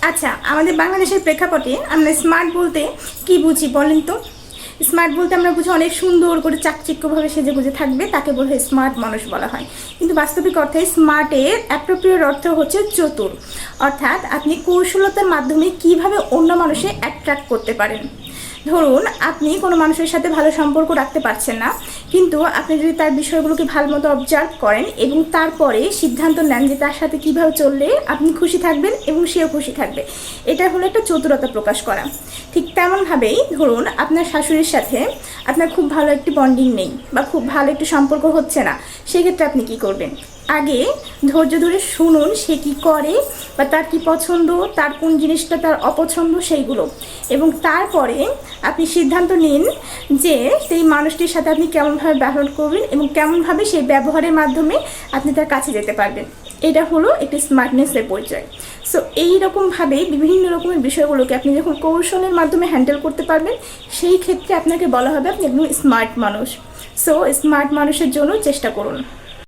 আচ্ছা, আমাদের বাংলাদেশের প্রেক্ষাপটে আমরা স্মার্ট বলতে কি বুঝি বলেন তো? স্মার্ট বলতে আমরা বুঝি অনেক সুন্দর করে চাকচিক্যভাবে সেজে গুজে থাকবে, তাকে বলে স্মার্ট মানুষ বলা হয়। কিন্তু বাস্তবিক অর্থে স্মার্টের অ্যাপ্রোপ্রিয়েট অর্থ হচ্ছে চতুর, অর্থাৎ আপনি কৌশলতার মাধ্যমে কিভাবে অন্য মানুষে অ্যাট্রাক্ট করতে পারেন। ধরুন আপনি কোনো মানুষের সাথে ভালো সম্পর্ক রাখতে পারছেন না, কিন্তু আপনি যদি তার বিষয়গুলোকে ভালো মতো অবজার্ভ করেন এবং তারপরে সিদ্ধান্ত নেন যে তার সাথে কীভাবে চললে আপনি খুশি থাকবেন এবং সেও খুশি থাকবে, এটা হলো একটা চতুরতা প্রকাশ করা। ঠিক তেমনভাবেই ধরুন আপনার শাশুড়ির সাথে আপনার খুব ভালো একটি বন্ডিং নেই বা খুব ভালো একটি সম্পর্ক হচ্ছে না, সেক্ষেত্রে আপনি কি করবেন? আগে ধৈর্য ধরে শুনুন সে কি করে বা তার কি পছন্দ, তার কোন জিনিসটা তার অপছন্দ সেইগুলো, এবং তারপরে আপনি সিদ্ধান্ত নিন যে সেই মানুষটির সাথে আপনি কেমনভাবে ব্যবহার করবেন এবং কেমনভাবে সেই ব্যবহারের মাধ্যমে আপনি তার কাছে যেতে পারবেন। এটা হলো একটি স্মার্টনেসের পরিচয়। সো এইরকমভাবেই বিভিন্ন রকমের বিষয়গুলোকে আপনি যখন কৌশলের মাধ্যমে হ্যান্ডেল করতে পারবেন, সেই ক্ষেত্রে আপনাকে বলা হবে আপনি একদম স্মার্ট মানুষ। সো স্মার্ট মানুষের জন্য চেষ্টা করুন।